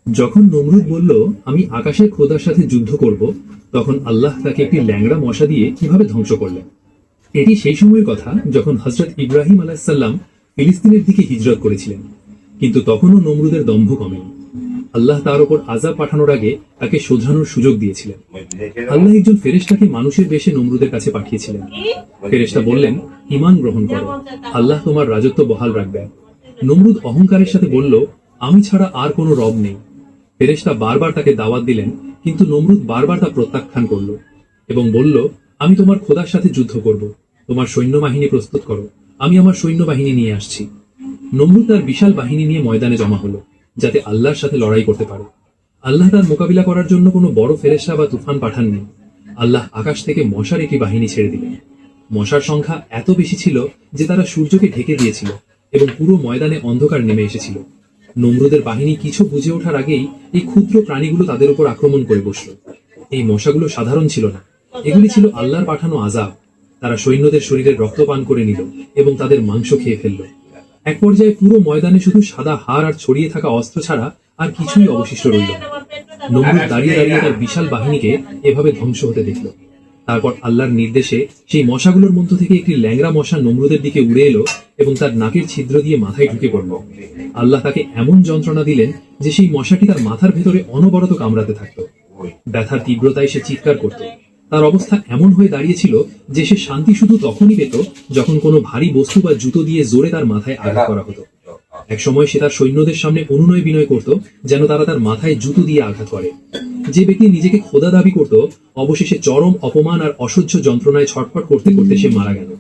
যখন নমরুদ বলল, আমি আকাশের খোদার সাথে যুদ্ধ করব, তখন আল্লাহ তাকে একটি ল্যাংড়া মশা দিয়ে কিভাবে ধ্বংস করলেন। এটি সেই সময়ের কথা যখন হযরত ইব্রাহিম আলাইহিসসালাম ফিলিস্তিনের দিকে হিজরত করেছিলেন, কিন্তু তখনও নমরুদের দম্ভ কমেনি। আল্লাহ তার উপর আযাব পাঠানোর আগে তাকে শোধরানোর সুযোগ দিয়েছিলেন। আল্লাহ একজন ফেরেশতাকে মানুষের বেশে নমরুদের কাছে পাঠিয়েছিলেন। ফেরেশতা বললেন, ঈমান গ্রহণ করো, আল্লাহ তোমার রাজত্ব বহাল রাখবেন। নমরুদ অহংকারের সাথে বলল, আমি ছাড়া আর কোনো রব নেই। ফেরেশতা বারবার তাকে দাওয়াত দিলেন, কিন্তু নমরুদ বারবার তা প্রত্যাখ্যান করল এবং বলল, আমি তোমার খোদার সাথে যুদ্ধ করব, তোমার সৈন্যবাহিনী প্রস্তুত করো, আমি আমার সৈন্যবাহিনী নিয়ে আসছি। নমরুদ তার বিশাল বাহিনী নিয়ে ময়দানে জমা হলো, যাতে আল্লাহর সাথে লড়াই করতে পারে। আল্লাহ তার মোকাবিলা করার জন্য কোনো বড় ফেরেশতা বা তুফান পাঠাননি। আল্লাহ আকাশ থেকে মশার একটি বাহিনী ছেড়ে দিলেন। মশার সংখ্যা এত বেশি ছিল যে তারা সূর্যকে ঢেকে দিয়েছিল এবং পুরো ময়দানে অন্ধকার নেমে এসেছিল। নমরুদের বাহিনী কিছু বুঝে ওঠার আগেই এই ক্ষুদ্র প্রাণীগুলো তাদের উপর আক্রমণ করে বসল। এই মশাগুলো সাধারণ ছিল না, এগুলি ছিল আল্লাহর পাঠানো আযাব। তারা সৈন্যদের শরীরের রক্ত পান করে নিল এবং তাদের মাংস খেয়ে ফেলল। এক পর্যায়ে পুরো ময়দানে শুধু সাদা হাড় আর ছড়িয়ে থাকা অস্ত্র ছাড়া আর কিছুই অবশিষ্ট রইল না। নমরুদ দাঁড়িয়ে দাঁড়িয়ে তার বিশাল বাহিনীকে এভাবে ধ্বংস হতে দেখল। তারপর আল্লাহর নির্দেশে সেই মশাগুলোর মধ্য থেকে একটি ল্যাংড়া মশা নমরুদের দিকে উড়ে এলো এবং তার নাকের ছিদ্র দিয়ে মাথায় ঢুকে পড়ল। আল্লাহ তাকে এমন যন্ত্রণা দিলেন যে সেই মশাটি তার মাথার ভেতরে অনবরত কামড়াতে থাকত। ব্যথার তীব্রতায় সে চিৎকার করত। তার অবস্থা এমন হয়ে দাঁড়িয়েছিল যে সে শান্তি শুধু তখনই পেত যখন কোনো ভারী বস্তু বা জুতো দিয়ে জোরে তার মাথায় আঘাত করা হতো। এক সময় সে তার সৈন্যদের সামনে অনুনয় বিনয় করত যেন তারা তার মাথায় জুতো দিয়ে আঘাত করে। যে ব্যক্তি নিজেকে খোদা দাবি করত, অবশেষে চরম অপমান আর অসহ্য যন্ত্রণায় ছটফট করতে করতে সে মারা গেল।